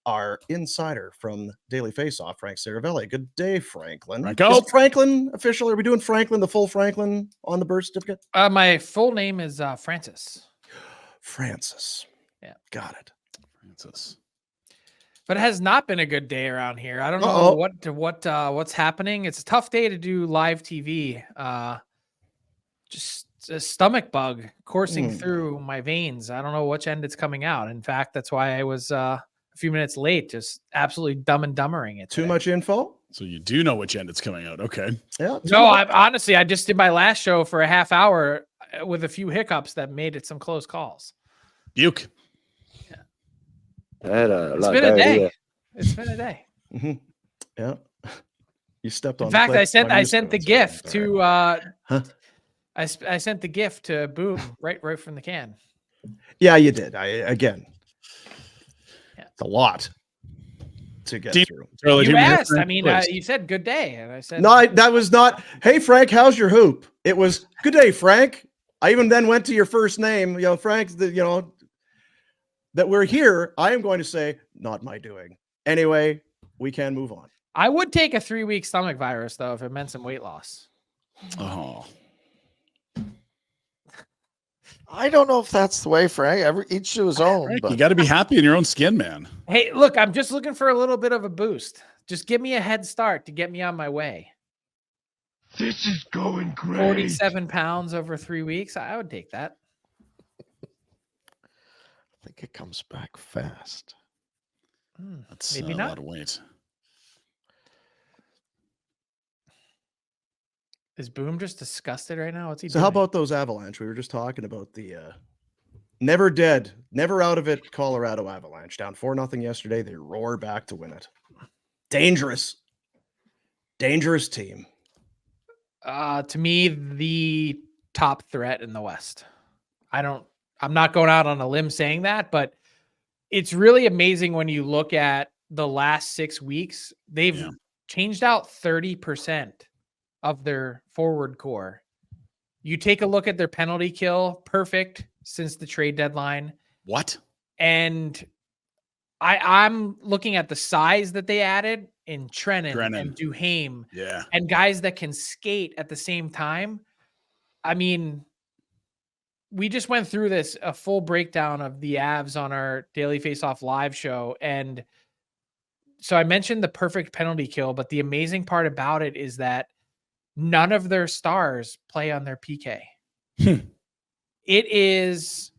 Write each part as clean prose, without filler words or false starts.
our insider from Daily Faceoff, Frank Seravalli. Good day, Franklin. Franco. Is Franklin official? Are we doing Franklin, the full Franklin on the birth certificate? My full name is Francis. Francis. Yeah. Got it. Francis. But it has not been a good day around here. I don't know what's happening. It's a tough day to do live TV. Just a stomach bug coursing through my veins. I don't know which end it's coming out. In fact, that's why I was a few minutes late, just absolutely dumb and dumbering it. Too much info? So you do know which end it's coming out. Okay. Yeah. No, I just did my last show for a half hour with a few hiccups that made it some close calls. Buke. It's been a day. It's been a day. Mm-hmm. Yeah. You stepped on. In fact, I sent the GIF to. Huh? I sent the gift to Boom right from the can. Yeah, you did. It's a lot to get through. You asked. I mean, you said good day, and I said no. That was not. Hey, Frank, how's your hoop? It was good day, Frank. I even then went to your first name. Frank. That we're here. I am going to say not my doing. Anyway, we can move on. I would take a 3-week stomach virus though if it meant some weight loss. Oh. I don't know if that's the way, Frank. Each to his own. Frank, but you got to be happy in your own skin, man. Hey, look, I'm just looking for a little bit of a boost. Just give me a head start to get me on my way. This is going great. 47 pounds over 3 weeks. I would take that. I think it comes back fast. That's maybe a not. lot of weight. Is Boom just disgusted right now? What's he So doing? how about those Avalanche? We were just talking about the never dead, never out of it Colorado Avalanche. Down 4-0 yesterday. They roar back to win it. Dangerous team. To me, the top threat in the West. I'm not going out on a limb saying that, but it's really amazing when you look at the last 6 weeks. They've changed out 30% of their forward core. You take a look at their penalty kill, perfect since the trade deadline. What? And I'm looking at the size that they added in Trennan and Duhaime, and guys that can skate at the same time. I mean, we just went through a full breakdown of the Avs on our Daily Faceoff live show. And so I mentioned the perfect penalty kill, but the amazing part about it is that none of their stars play on their PK. It is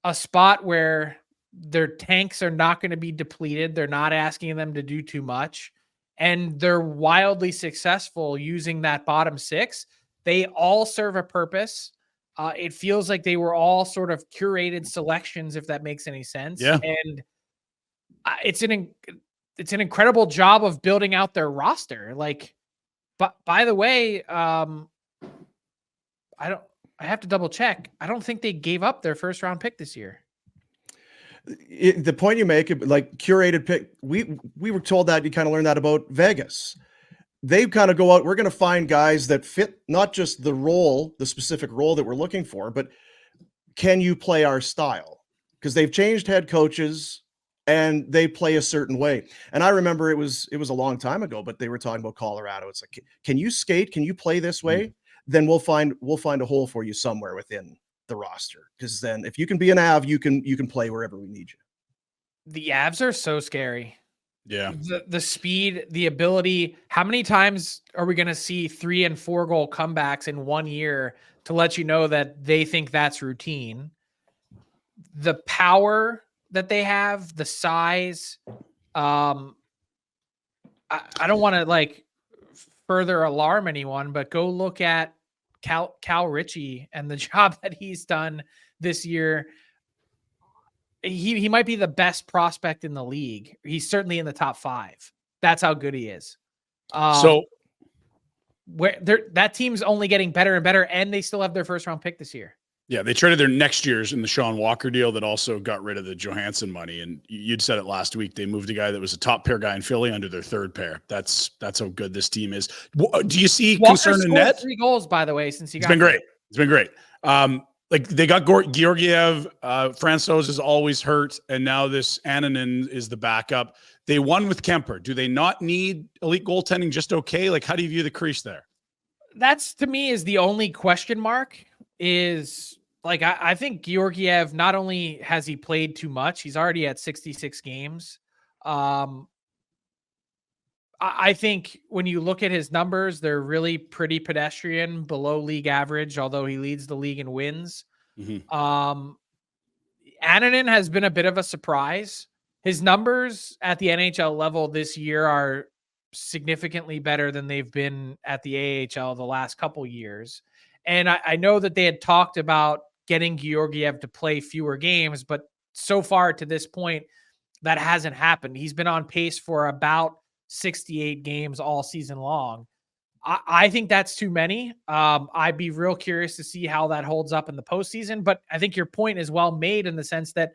a spot where their tanks are not going to be depleted. They're not asking them to do too much. And they're wildly successful using that bottom six. They all serve a purpose. It feels like they were all sort of curated selections, if that makes any sense. Yeah. And it's an incredible job of building out their roster. Like, but by the way, I have to double check. I don't think they gave up their first round pick this year. The point you make, like curated pick, we were told that. You kind of learned that about Vegas. They kind of go out, we're going to find guys that fit not just the role, the specific role that we're looking for, but can you play our style? Because they've changed head coaches and they play a certain way. And I remember it was a long time ago, but they were talking about Colorado. It's like, can you skate? Can you play this way? Then we'll find a hole for you somewhere within the roster. Because then if you can be an Av, you can play wherever we need you. The Avs are so scary. Yeah. The speed, the ability. How many times are we going to see 3 and 4 goal comebacks in 1 year to let you know that they think that's routine? The power that they have, the size. I don't want to like further alarm anyone, but go look at Cal Ritchie and the job that he's done this year. He might be the best prospect in the league. He's certainly in the top 5. That's how good he is. So that team's only getting better and better, and they still have their first round pick this year. Yeah, they traded their next year's in the Sean Walker deal that also got rid of the Johansson money. And you'd said it last week. They moved a guy that was a top pair guy in Philly under their third pair. That's how good this team is. Do you see Walker concern in scored net? 3 goals, by the way, since he got It's been great. It's been great. like they got Georgiev, Francouz is always hurt, and now this Ananen is the backup. They won with Kemper. Do they not need elite goaltending just okay? Like, how do you view the crease there? That's, to me, is the only question mark. Is like, I think Georgiev, not only has he played too much, he's already at 66 games. I think when you look at his numbers, they're really pretty pedestrian, below league average, although he leads the league in wins. Ananen has been a bit of a surprise. His numbers at the NHL level this year are significantly better than they've been at the AHL the last couple years. And I know that they had talked about getting Georgiev to play fewer games, but so far to this point, that hasn't happened. He's been on pace for about 68 games all season long. I think that's too many. I'd be real curious to see how that holds up in the postseason, but I think your point is well made in the sense that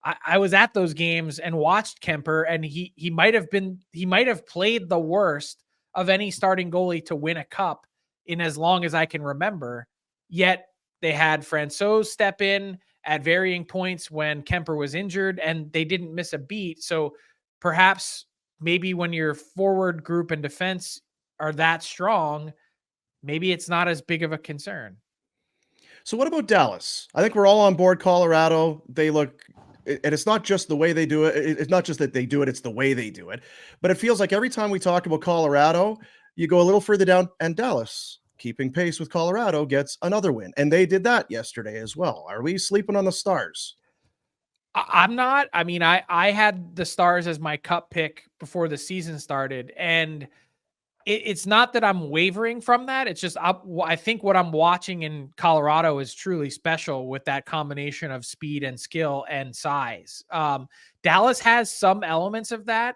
I was at those games and watched Kemper, and he might have played the worst of any starting goalie to win a cup in as long as I can remember. Yet they had Francouz step in at varying points when Kemper was injured, and they didn't miss a beat. So perhaps maybe when your forward group and defense are that strong, maybe it's not as big of a concern. So what about Dallas? I think we're all on board Colorado. They look, and it's not just the way they do it. It's not just that they do it, it's the way they do it. But it feels like every time we talk about Colorado, you go a little further down, and Dallas, keeping pace with Colorado, gets another win. And they did that yesterday as well. Are we sleeping on the Stars? I'm not. I mean, I had the Stars as my cup pick before the season started, and it's not that I'm wavering from that. It's just I think what I'm watching in Colorado is truly special with that combination of speed and skill and size. Dallas has some elements of that.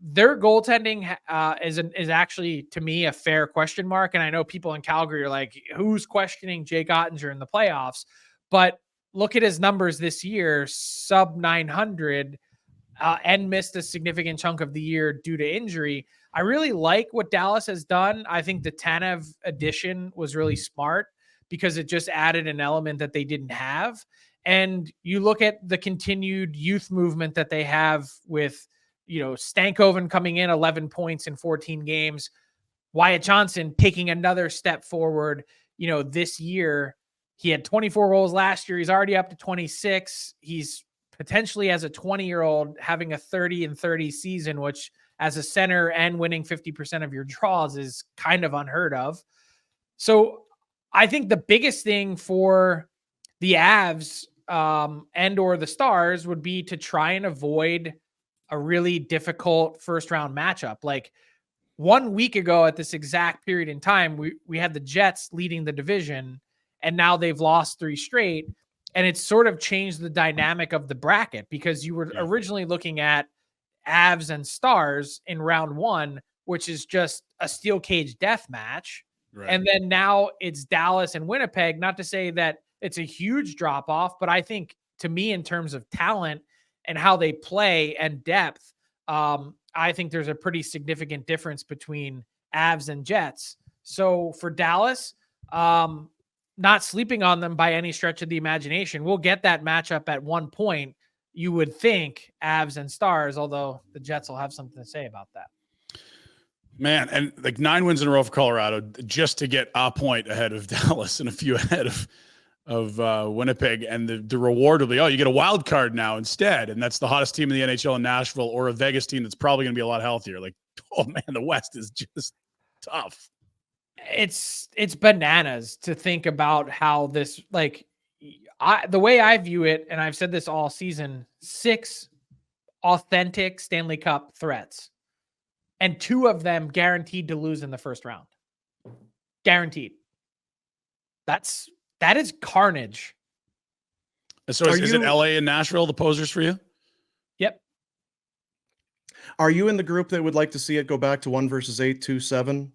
Their goaltending is actually, to me, a fair question mark. And I know people in Calgary are like, who's questioning Jake Ottinger in the playoffs? But look at his numbers this year, sub 900, and missed a significant chunk of the year due to injury. I really like what Dallas has done. I think the Tanev addition was really smart because it just added an element that they didn't have. And you look at the continued youth movement that they have with, Stankoven coming in 11 points in 14 games, Wyatt Johnson taking another step forward. This year he had 24 goals last year. He's already up to 26. He's potentially, as a 20-year-old, having a 30-30 season, which as a center and winning 50% of your draws is kind of unheard of. So I think the biggest thing for the Avs and or the Stars would be to try and avoid a really difficult first round matchup. Like 1 week ago at this exact period in time, we had the Jets leading the division, and now they've lost 3 straight. And it's sort of changed the dynamic of the bracket because you were originally looking at Avs and Stars in round 1, which is just a steel cage death match. Right. And then now it's Dallas and Winnipeg. Not to say that it's a huge drop off, but I think, to me, in terms of talent and how they play and depth, I think there's a pretty significant difference between Avs and Jets. So for Dallas, not sleeping on them by any stretch of the imagination. We'll get that matchup at one point, you would think, Avs and Stars, although the Jets will have something to say about that. Man, and like 9 wins in a row for Colorado just to get a point ahead of Dallas and a few ahead of Winnipeg. And the reward will be, you get a wild card now instead. And that's the hottest team in the NHL in Nashville, or a Vegas team that's probably going to be a lot healthier. Like, oh man, the West is just tough. It's bananas to think about how this, the way I view it, and I've said this all season, 6 authentic Stanley Cup threats, and 2 of them guaranteed to lose in the first round. Guaranteed. That is carnage. So is it LA and Nashville, the posers for you? Yep. Are you in the group that would like to see it go back to 1 versus 8, 2-7?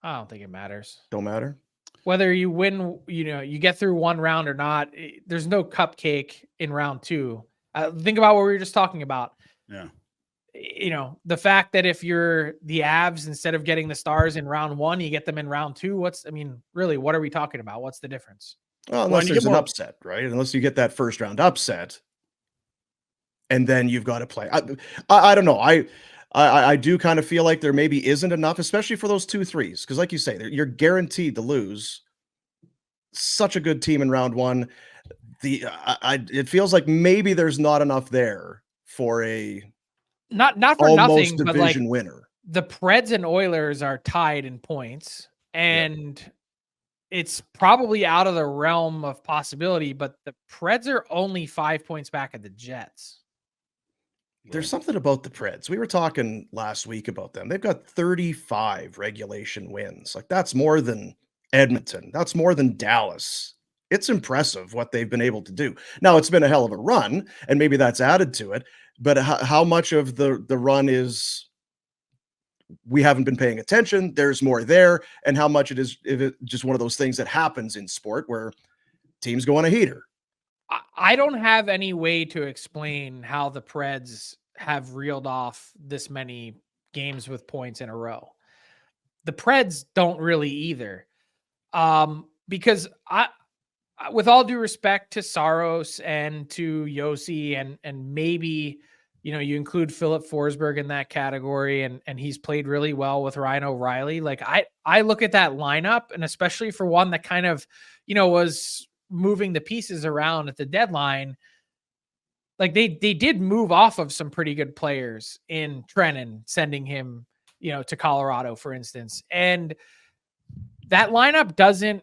I don't think it matters. Don't matter. Whether you win, you get through 1 round or not, there's no cupcake in round 2. Think about what we were just talking about. Yeah. The fact that if you're the Avs, instead of getting the Stars in round 1, you get them in round 2. Really, what are we talking about? What's the difference? Well, unless there's an upset, right? Unless you get that first round upset, and then you've got to play. I don't know. I do kind of feel like there maybe isn't enough, especially for those 2-3s, because like you say, you're guaranteed to lose. Such a good team in round one. It feels like maybe there's not enough there for a not for almost nothing, but division like winner. The Preds and Oilers are tied in points, and it's probably out of the realm of possibility, but the Preds are only 5 points back of the Jets. There's something about the Preds. We were talking last week about them. They've got 35 regulation wins. Like, that's more than Edmonton. That's more than Dallas. It's impressive what they've been able to do. Now, it's been a hell of a run, and maybe that's added to it. But how much of the run is we haven't been paying attention? There's more there, and how much it is if it's just one of those things that happens in sport where teams go on a heater. I don't have any way to explain how the Preds have reeled off this many games with points in a row. The Preds don't really either. Because with all due respect to Saros and to Yossi and maybe, you include Philip Forsberg in that category, and he's played really well with Ryan O'Reilly. Like I look at that lineup, and especially for one that kind of, was moving the pieces around at the deadline, like they did move off of some pretty good players in Trennan, sending him, to Colorado, for instance. And that lineup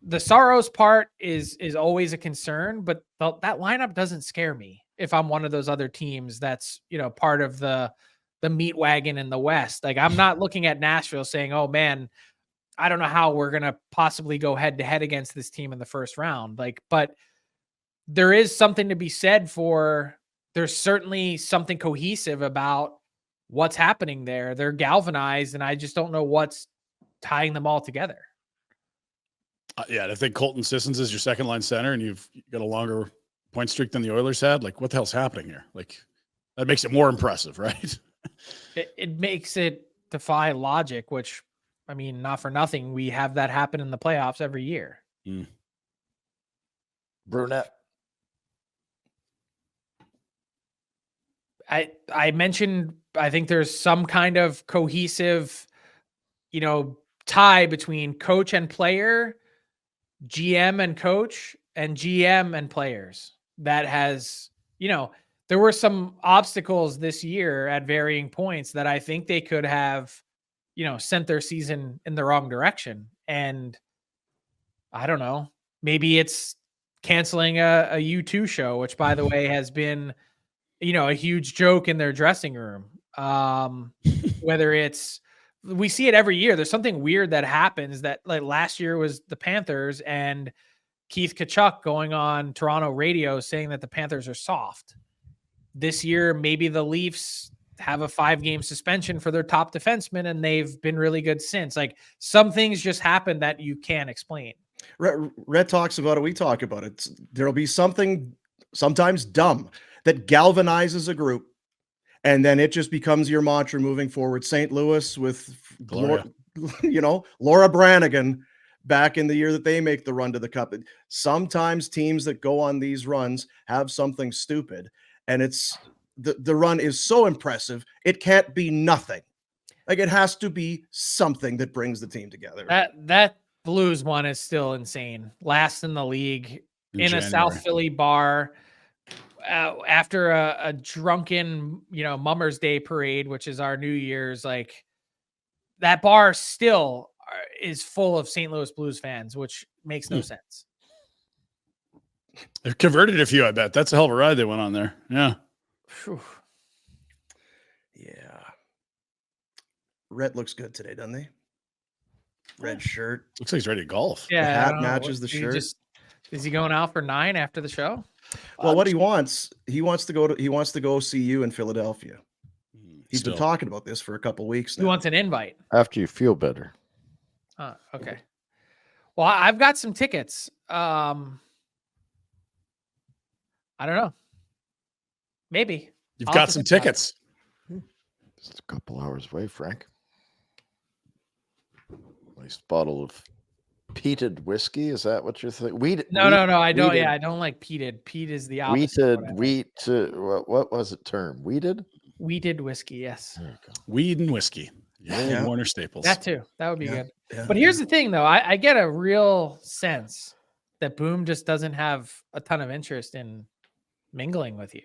the Saros part is always a concern, but that lineup doesn't scare me if I'm one of those other teams that's, part of the meat wagon in the West. Like, I'm not looking at Nashville saying, oh man, I don't know how we're going to possibly go head to head against this team in the first round. Like, but there is something to be said for, there's certainly something cohesive about what's happening there. They're galvanized, and I just don't know what's tying them all together. Yeah, I think Colton Sissons is your second line center, and you've got a longer point streak than the Oilers had. Like, what the hell's happening here? Like, that makes it more impressive, right? It makes it defy logic, which, I mean, not for nothing, we have that happen in the playoffs every year. Brunette. I mentioned, I think there's some kind of cohesive, tie between coach and player, GM and coach, and GM and players. That has, there were some obstacles this year at varying points that I think they could have, sent their season in the wrong direction. And I don't know, maybe it's canceling a U2 show, which, by the way, has been, a huge joke in their dressing room. Whether it's, we see it every year. There's something weird that happens that, like, last year was the Panthers and Keith Tkachuk going on Toronto radio saying that the Panthers are soft. This year, maybe the Leafs have a 5-game suspension for their top defenseman, and they've been really good since. Like, some things just happen that you can't explain. Rhett talks about it. We talk about it. There'll be something sometimes dumb that galvanizes a group, and then it just becomes your mantra moving forward. St. Louis with Laura Branigan back in the year that they make the run to the cup. Sometimes teams that go on these runs have something stupid, and it's the run is so impressive, it can't be nothing. Like, it has to be something that brings the team together. That Blues one is still insane. Last in the league in a South Philly bar after a drunken, Mummers Day parade, which is our New Year's. Like, that bar still is full of St. Louis Blues fans, which makes no sense. They've converted a few, I bet. That's a hell of a ride they went on there. Yeah. Whew. Yeah. Rhett looks good today, doesn't he? Red shirt. Looks like he's ready to golf. Yeah. The hat matches the shirt. Is he going out for 9 after the show? Well, what he wants to go see you in Philadelphia. He's been talking about this for a couple weeks now. He wants an invite. After you feel better. Okay. Well, I've got some tickets. I don't know. Maybe. You've got some tickets. Just a couple hours away, Frank. Nice bottle of peated whiskey. Is that what you're thinking? Wheat? No. I don't. Yeah, I don't like peated. Peat is the opposite. Wheated. What was the term? Wheated. Wheated whiskey. Yes. There you go. Weed and whiskey. Yeah. Warner Staples. That too. That would be good. Yeah. But here's the thing, though. I get a real sense that Boom just doesn't have a ton of interest in mingling with you.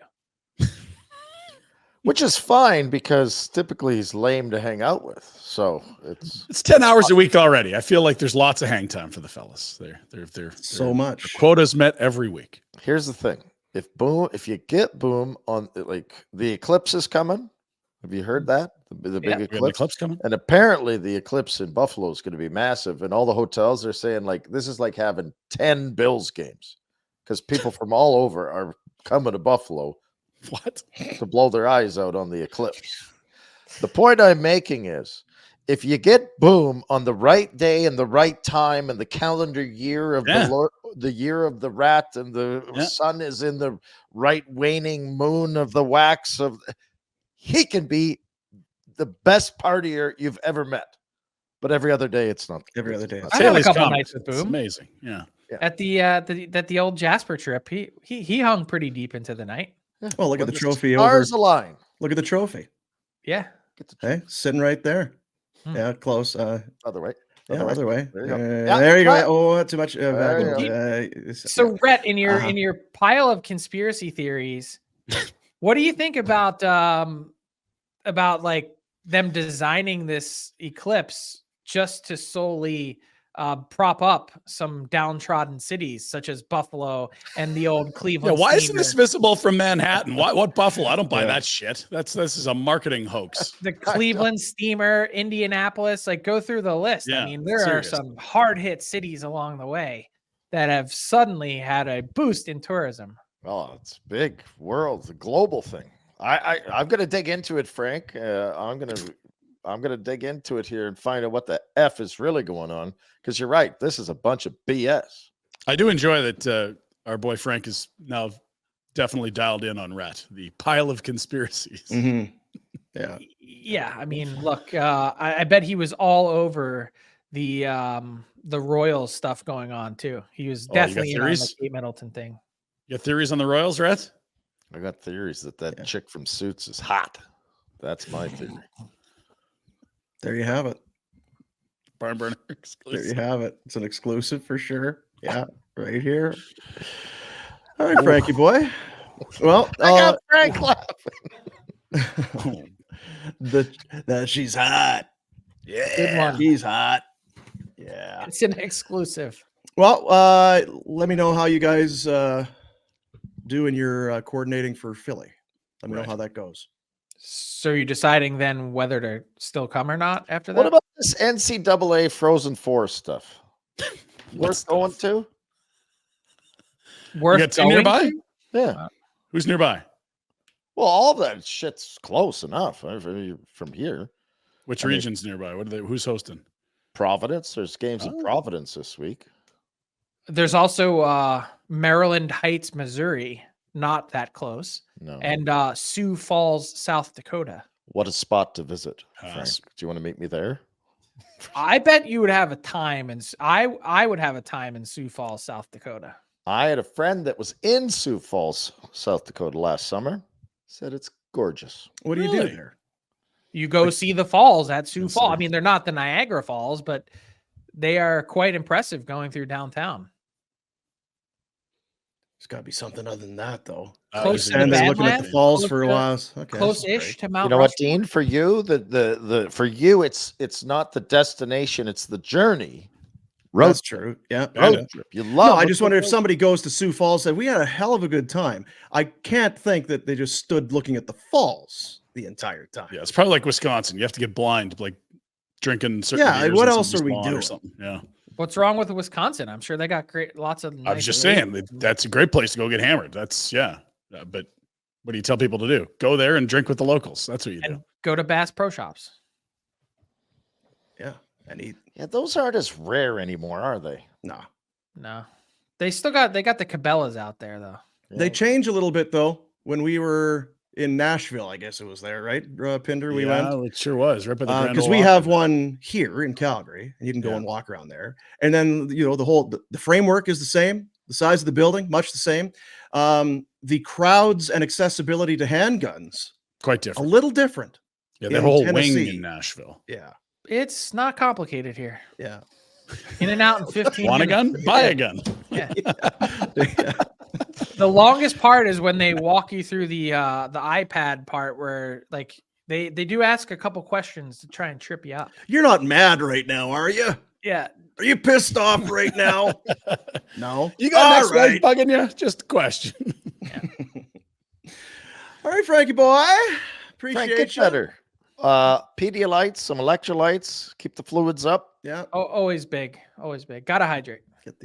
Which is fine because typically he's lame to hang out with. So it's 10 hours a week already. I feel like there's lots of hang time for the fellas. They're so much. Their quota's met every week. Here's the thing. If you get Boom on, like, the eclipse is coming. Have you heard that? The big eclipse? The eclipse coming. And apparently the eclipse in Buffalo is going to be massive. And all the hotels are saying, like, this is like having 10 Bills games because people from all over are coming to Buffalo. What? To blow their eyes out on the eclipse. The point I'm making is, if you get Boom on the right day and the right time and the calendar year of the year of the rat and the sun is in the right waning moon of the wax of, he can be the best partier you've ever met. But every other day, it's not. Every other day. I had a couple nights with Boom. It's amazing. Yeah. At the old Jasper trip, he hung pretty deep into the night. Yeah. Well, look at the trophy stars over. align. Look at the trophy. Yeah. Hey, sitting right there. Yeah, close. Other way. Other way. There you go. There you go. Oh, too much. So, Rhett, in your pile of conspiracy theories, what do you think about like them designing this eclipse just to solely prop up some downtrodden cities such as Buffalo and the old Cleveland? Yeah, why isn't this visible from Manhattan? What Buffalo? I don't buy that shit. This is a marketing hoax. The Cleveland Steamer, Indianapolis, like, go through the list. Yeah, I mean, there are some hard hit cities along the way that have suddenly had a boost in tourism. Well, it's big world, it's a global thing. I'm gonna dig into it, Frank. I'm gonna dig into it here and find out what the F is really going on. Because you're right, this is a bunch of BS. I do enjoy that our boy Frank is now definitely dialed in on Rhett, the pile of conspiracies. Mm-hmm. Yeah. I mean, look, I bet he was all over the Royals stuff going on too. He was definitely in on the Kate Middleton thing. You got theories on the Royals, Rhett? I got theories that chick from Suits is hot. That's my theory. There you have it. Barn burner exclusive. There you have it. It's an exclusive for sure. Yeah, right here. All right, Frankie boy. Well, I got Frank laughing. She's hot. Good Yeah, one. she's hot. Yeah. It's an exclusive. Well, let me know how you guys do in your coordinating for Philly. Let me know how that goes. So you're deciding then whether to still come or not after that? What about this NCAA Frozen Four stuff? Worth going to? Worth going nearby? to? Yeah. Who's nearby? Well, all that shit's close enough from here. Which region's nearby? Who's hosting? Providence. There's games in Providence this week. There's also Maryland Heights, Missouri, not that close. No. And Sioux Falls, South Dakota. What a spot to visit, Frank. Do you want to meet me there? I bet you would have a time, and I would have a time in Sioux Falls, South Dakota. I had a friend that was in Sioux Falls, South Dakota last summer. Said it's gorgeous. What do you do there? You go see the falls at Sioux Falls. I mean, they're not the Niagara Falls, but they are quite impressive going through downtown. There's got to be something other than that, though. Close to And the they're looking at the Badlands, falls for a while. Okay, close-ish to Mount You know what, Rushmore. Dean? For you, for you, it's not the destination, it's the journey. That's true. Yeah. Road trip. You love. No, I just wonder if somebody goes to Sioux Falls and said, we had a hell of a good time. I can't think that they just stood looking at the falls the entire time. Yeah, it's probably like Wisconsin. You have to get blind, like drinking certain beers what in else are we somebody's lawn doing? or something. Yeah. What's wrong with Wisconsin? I'm sure they got lots of. I was just saying that's a great place to go get hammered. That's but what do you tell people to do? Go there and drink with the locals. That's what you do. Go to Bass Pro Shops. Yeah, and eat. Yeah, those aren't as rare anymore, are they? No, they got the Cabela's out there though. They change a little bit though. When we were in Nashville, I guess it was there, right? Pinder, we went. It sure was right by the Grand because Ole we Opry. have one here in Calgary, and you can go and walk around there. And then the framework is the same, the size of the building much the same. The crowds and accessibility to handguns quite different, a little different. Yeah, the whole wing in Nashville. Yeah, it's not complicated here. Yeah, in and out in 15 Want minutes. a gun? Buy a gun. Yeah. The longest part is when they walk you through the iPad part where like they do ask a couple questions to try and trip you up. You're not mad right now, are you? Yeah. Are you pissed off right now? No. You got next leg bugging you? Just a question. Yeah. All right, Frankie boy. Appreciate you. Better. Pedialytes, some electrolytes, keep the fluids up. Yeah. Oh, always big. Always big. Gotta hydrate. Get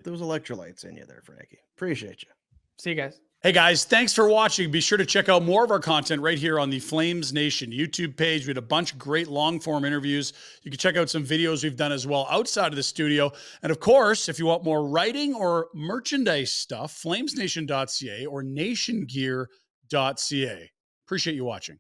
those electrolytes in you there, Frankie. Appreciate you. See you guys. Hey guys, thanks for watching. Be sure to check out more of our content right here on the Flames Nation YouTube page. We had a bunch of great long form interviews. You can check out some videos we've done as well outside of the studio. And of course, if you want more writing or merchandise stuff, flamesnation.ca or nationgear.ca. Appreciate you watching.